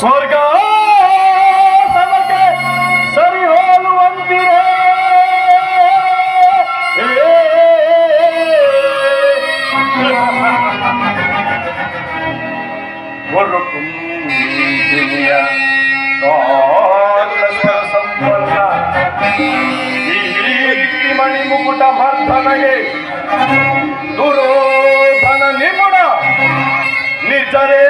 ಸ್ವರ್ಗ ಸಮಕ್ಕೆ ಸರಿ ಹೋಲುವಂತಿದೆ. ಕುಂದಿನಿಯ ಸಂಪನ್ನ ಈ ಮಣಿಮುಕುಟ ಮರ್ಧನಗೆ ದುರೋಧನ ನಿಪುಣ ನಿಜರೇ